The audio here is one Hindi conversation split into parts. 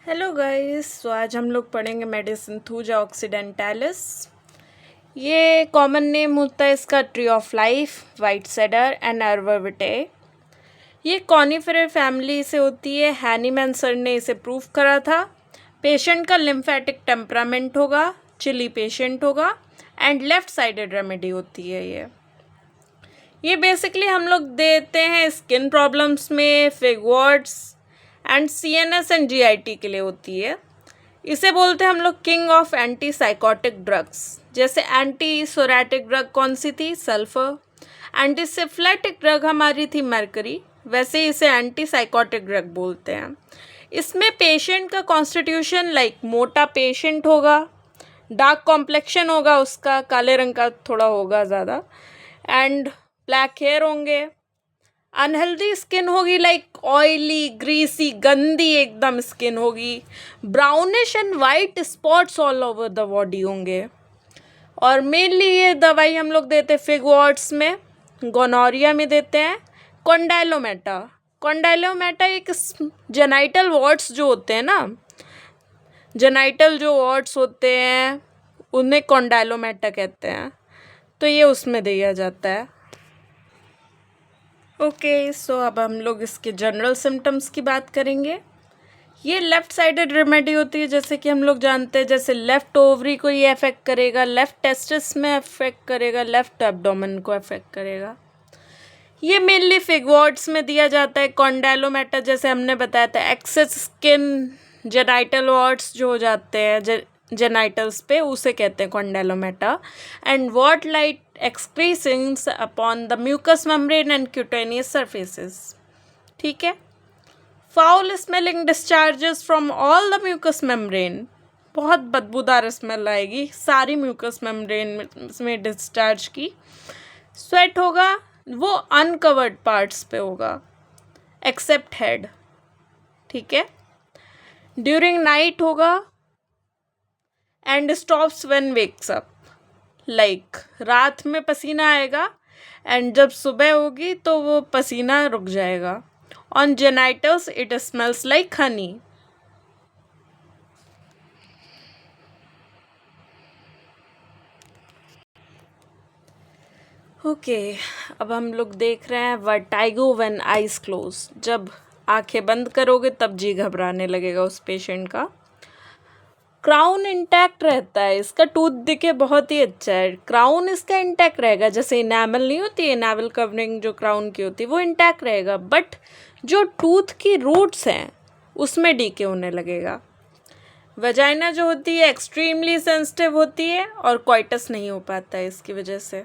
हेलो गाइस, तो आज हम लोग पढ़ेंगे मेडिसिन थूजा ऑक्सीडेंटालिस। ये कॉमन नेम होता है इसका tree of life, white cedar and arborvitae. ये कॉनिफेरर फैमिली से होती है। हैनीमैन सर ने इसे प्रूव करा था। पेशेंट का लिम्फेटिक टेम्परामेंट होगा, चिली पेशेंट होगा एंड लेफ्ट साइडेड रेमेडी होती है ये बेसिकली हम लोग देते हैं स्किन प्रॉब्लम्स में, फिगवर्ड्स एंड सीएनएस एंड जीआईटी के लिए होती है। इसे बोलते हैं हम लोग king of anti psychotic drugs. जैसे एंटी सोरेटिक ड्रग कौन सी थी? सल्फर। एंटी सिफिलिटिक ड्रग हमारी थी मरकरी। वैसे इसे एंटी साइकोटिक ड्रग बोलते हैं। इसमें पेशेंट का कॉन्स्टिट्यूशन मोटा पेशेंट होगा, डार्क कॉम्प्लेक्शन होगा, उसका काले रंग का थोड़ा होगा ज़्यादा, एंड ब्लैक हेयर होंगे। अनहेल्दी स्किन होगी, ऑयली, ग्रीसी, गंदी एकदम स्किन होगी। Brownish and white spots all over the body होंगे। और मेनली ये दवाई हम लोग देते हैं फिगवर्ड्स में, गोनोरिया में देते हैं। कॉन्डाइलोमेटा एक जेनाइटल वार्ड्स जो होते हैं ना, जेनाइटल जो वार्ड्स होते हैं उन्हें कॉन्डाइलोमेटा कहते हैं। तो ये उसमें दिया जाता है। ओके, सो अब हम लोग इसके जनरल सिम्टम्स की बात करेंगे। ये लेफ़्ट साइडेड रेमेडी होती है, जैसे कि हम लोग जानते हैं। जैसे लेफ़्ट ओवरी को ये अफेक्ट करेगा, लेफ़्ट टेस्टिस में अफेक्ट करेगा, लेफ़्ट एब्डोमेन को अफेक्ट करेगा। ये मेनली फिगवर्ड्स में दिया जाता है। कॉन्डाइलोमेटा जैसे हमने बताया था, एक्सेस स्किन जेनाइटल वार्ड्स जो हो जाते हैं जेनाइटल्स पे, उसे कहते हैं condylomata. And wart like excrescences upon the mucous membrane and cutaneous surfaces. ठीक है। Foul smelling discharges from all the mucous membrane. बहुत बदबूदार स्मेल आएगी सारी म्यूकस मेम्ब्रेन में डिस्चार्ज की। स्वेट होगा, वो अनकवर्ड पार्ट्स पे होगा एक्सेप्ट हेड। ठीक है। ड्यूरिंग नाइट होगा and stops when wakes up. रात में पसीना आएगा एंड जब सुबह होगी तो वो पसीना रुक जाएगा। On genitals it smells like Honey. Okay, अब हम लोग देख रहे हैं वर्टाइगो व्हेन आइज क्लोज। जब आंखें बंद करोगे तब जी घबराने लगेगा उस पेशेंट का। क्राउन इंटैक्ट रहता है, इसका टूथ दिखे बहुत ही अच्छा है। क्राउन इसका इंटैक्ट रहेगा, जैसे इनैमल नहीं होती, इनैमल कवरिंग जो क्राउन की होती है वो इंटैक्ट रहेगा, बट जो टूथ की रूट्स हैं उसमें डीके होने लगेगा। वजाइना जो होती है एक्सट्रीमली सेंसिटिव होती है और कोइटस नहीं हो पाता है इसकी वजह से।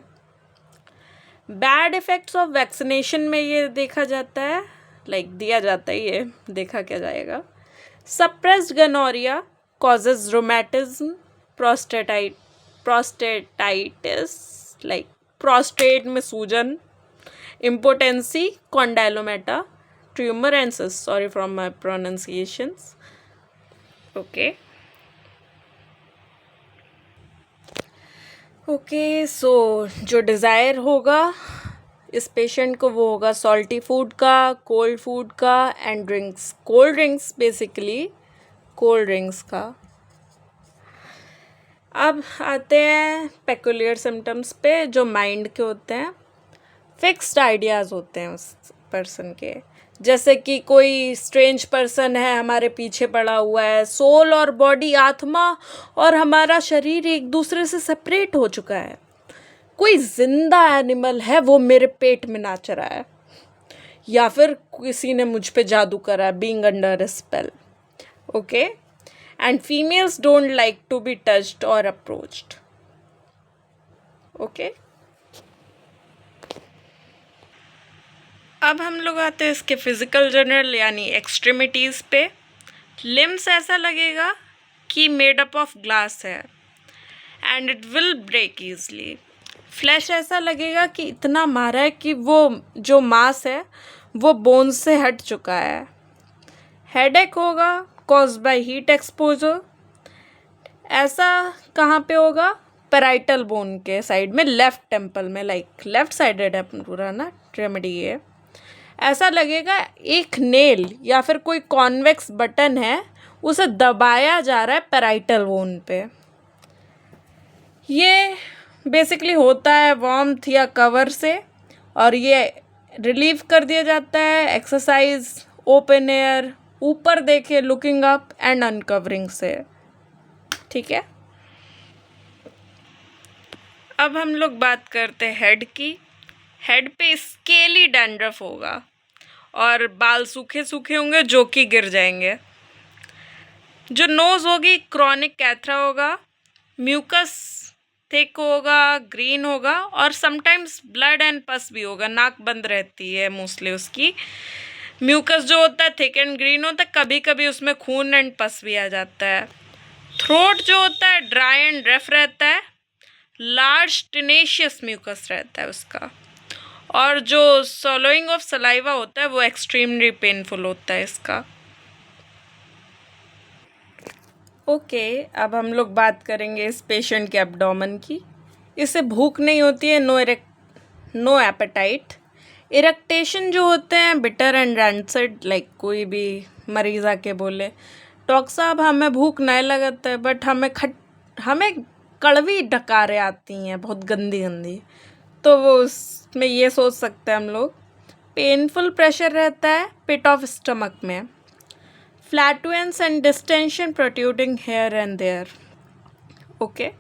बैड इफ़ेक्ट्स ऑफ वैक्सीनेशन में ये देखा जाता है, दिया जाता है, ये देखा क्या जाएगा। Suppressed gonorrhoea causes rheumatism, prostatitis, prostate में सूजन, impotency, condylomata, tumor and cysts. Sorry for my pronunciations. Okay. Okay, so जो डिज़ायर होगा इस पेशेंट को वो होगा सॉल्टी फूड का, कोल्ड फूड का and drinks. Cold drinks basically cold drinks का। अब आते हैं पेकुलियर सिम्टम्स पे जो माइंड के होते हैं। फिक्स्ड आइडियाज़ होते हैं उस पर्सन के, जैसे कि कोई स्ट्रेंज पर्सन है हमारे पीछे पड़ा हुआ है, सोल और बॉडी, आत्मा और हमारा शरीर एक दूसरे से सेपरेट हो चुका है। कोई जिंदा एनिमल है वो मेरे पेट में नाच रहा है, या फिर किसी ने मुझ पे जादू करा, being under a spell. Okay. And females don't like to be touched or approached. Okay. अब हम लोग आते हैं इसके फिजिकल जनरल यानी एक्सट्रीमिटीज़ पे। लिम्स ऐसा लगेगा कि मेड अप ऑफ ग्लास है and it will break easily. Flash ऐसा लगेगा कि इतना मारा है कि वो जो मांस है वो बोन्स से हट चुका है। हेडेक होगा कॉज्ड बाय हीट एक्सपोजर। ऐसा कहाँ पे होगा? पैराइटल बोन के साइड में, लेफ्ट टेम्पल में, लेफ्ट साइडेड है पूरा ना रेमेडी है। ऐसा लगेगा एक नेल या फिर कोई कॉन्वेक्स बटन है, उसे दबाया जा रहा है पैराइटल बोन पे। ये बेसिकली होता है वार्मथ या कवर से, और ये रिलीव कर दिया जाता है एक्सरसाइज, ओपन एयर, ऊपर देखे, लुकिंग अप एंड अनकवरिंग से। ठीक है, अब हम लोग बात करते हैं हेड की। हेड पे स्केली डैंड्रफ होगा और बाल सूखे सूखे होंगे जो कि गिर जाएंगे। जो नोज़ होगी क्रॉनिक कैथरा होगा, म्यूकस थिक होगा, ग्रीन होगा, और समटाइम्स ब्लड एंड पस भी होगा। नाक बंद रहती है मोस्टली उसकी। म्यूकस जो होता है थिक एंड ग्रीन होता है, कभी कभी उसमें खून एंड पस भी आ जाता है। थ्रोट जो होता है ड्राई एंड रफ रहता है, लार्ज टेनेशियस म्यूकस रहता है उसका, और जो swallowing ऑफ सलाइवा होता है वो एक्सट्रीमली पेनफुल होता है इसका। ओके, अब हम लोग बात करेंगे इस पेशेंट के एब्डोमेन की। इसे भूख नहीं होती है, नो एपेटाइट। इरेक्टेशन जो होते हैं बिटर एंड रैंसिड, लाइक कोई भी मरीज आके बोले डॉक्टर साहब हमें भूख नहीं लगता है, बट हमें कड़वी डकारें आती हैं बहुत गंदी गंदी, तो वो उसमें ये सोच सकते हैं हम लोग। पेनफुल प्रेशर रहता है पिट ऑफ स्टमक में, flatulence and distension protruding here and there. Okay,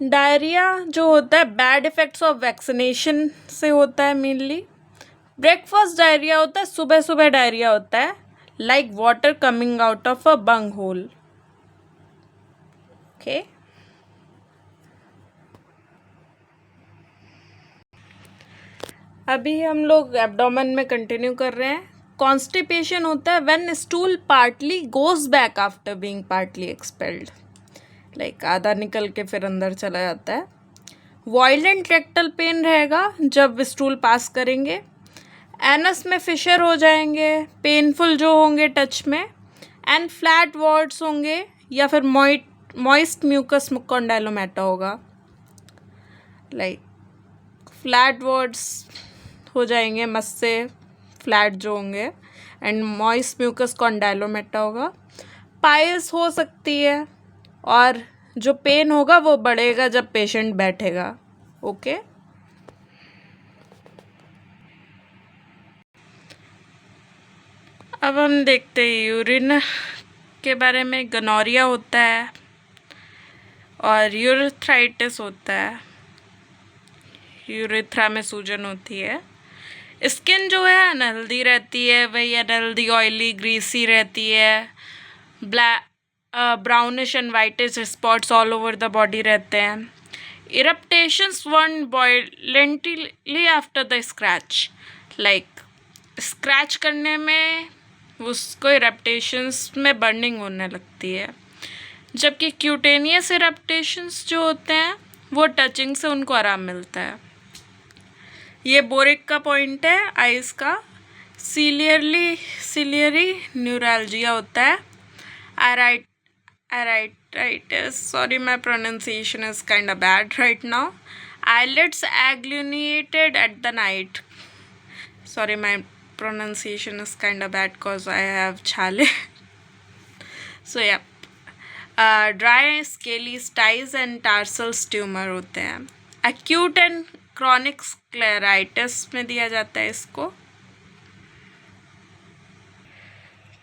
diarrhoea जो होता है बैड इफेक्ट्स ऑफ वैक्सीनेशन से होता है मेनली। ब्रेकफास्ट डायरिया होता है, सुबह सुबह डायरिया होता है, like water coming out of a Bang whole. Okay, अभी हम लोग एब्डोमेन में कंटिन्यू कर रहे हैं। कॉन्स्टिपेशन होता है when stool partly goes back after being partly expelled, like आधा निकल के फिर अंदर चला जाता है। वायलेंट रेक्टल पेन रहेगा जब स्टूल पास करेंगे। एनस में फिशर हो जाएंगे, पेनफुल जो होंगे टच में, एंड फ्लैट वार्ड्स होंगे या फिर मॉइस्ट म्यूकस कॉन्डाइलोमेटा होगा, लाइक फ्लैट वार्ड्स हो जाएंगे मस से, फ्लैट जो होंगे, एंड मॉइस्ट म्यूकस कॉन्डाइलोमेटा होगा। पाइल्स हो सकती है, और जो पेन होगा वो बढ़ेगा जब पेशेंट बैठेगा। ओके, अब हम देखते हैं यूरिन के बारे में। गनोरिया होता है और यूरेथ्राइटिस होता है, यूरेथ्रा में सूजन होती है। स्किन जो है अनहेल्दी रहती है, वही अनहेल्दी ऑयली ग्रीसी रहती है। Brownish and whitish spots all over the body रहते हैं। Eruptions one violently after the scratch, like scratch करने में उसको इरप्टेशंस में बर्निंग होने लगती है, जबकि क्यूटेनियस इरप्टेशंस जो होते हैं वो टचिंग से उनको आराम मिलता है। ये बोरिक का पॉइंट है आइस का। सिलियरी न्यूरैल्जिया होता है। Iritis, sorry my pronunciation is kind of bad right now. Eyelids agglutinated at the night. Sorry my pronunciation is kind of bad because I have chale. So yeah, dry scaly styes and tarsal tumor होते हैं। Acute and chronic scleritis में दिया जाता है इसको।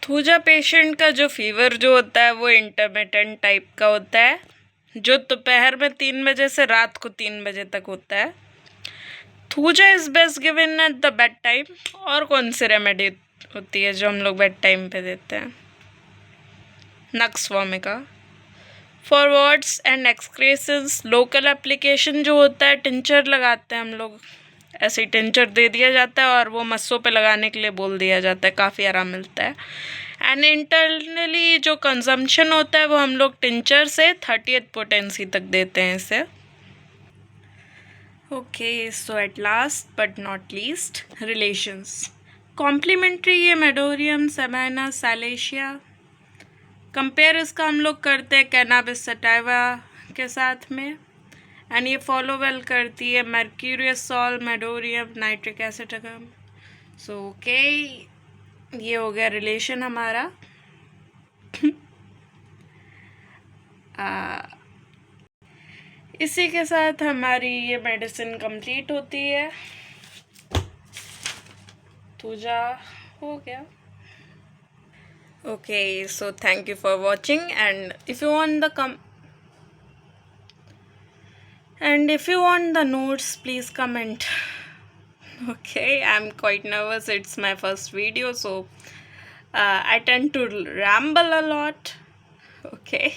थूजा पेशेंट का जो फीवर जो होता है वो इंटरमिटेंट टाइप का होता है, जो दोपहर में 3 बजे से रात को 3 बजे तक होता है। Thuja is best given at the bed time. और कौन सी रेमेडी होती है जो हम लोग बेड टाइम पे देते हैं? Nux vomica. For warts and excrescences, local application जो होता है टिंचर लगाते हैं हम लोग, ऐसे टिंचर दे दिया जाता है और वो मस्सों पे लगाने के लिए बोल दिया जाता है, काफ़ी आराम मिलता है। एंड इंटरनली जो कंजम्पशन होता है वो हम लोग टिंचर से 30th पोटेंसी तक देते हैं इसे। Okay, so at last but not least, relations. Complementary ये मेडोरियम सेमाइना सैलेशिया। कंपेयर इसका हम लोग करते हैं कैनाबिस सटाइवा के साथ में, एंड ये फॉलो वेल करती है mercurius sol, medorrhinum, nitric acid. So okay, ये हो गया रिलेशन हमारा। इसी के साथ हमारी ये मेडिसिन कंप्लीट होती है। तुझा हो गया। Okay, so thank you for watching, and if you want the notes, please comment. Okay, I'm quite nervous. It's my first video, so I tend to ramble a lot. Okay.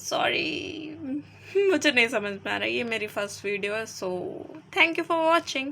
Sorry. मुझे नहीं समझ में आ रहा, ये मेरी फर्स्ट वीडियो है, so thank you for watching.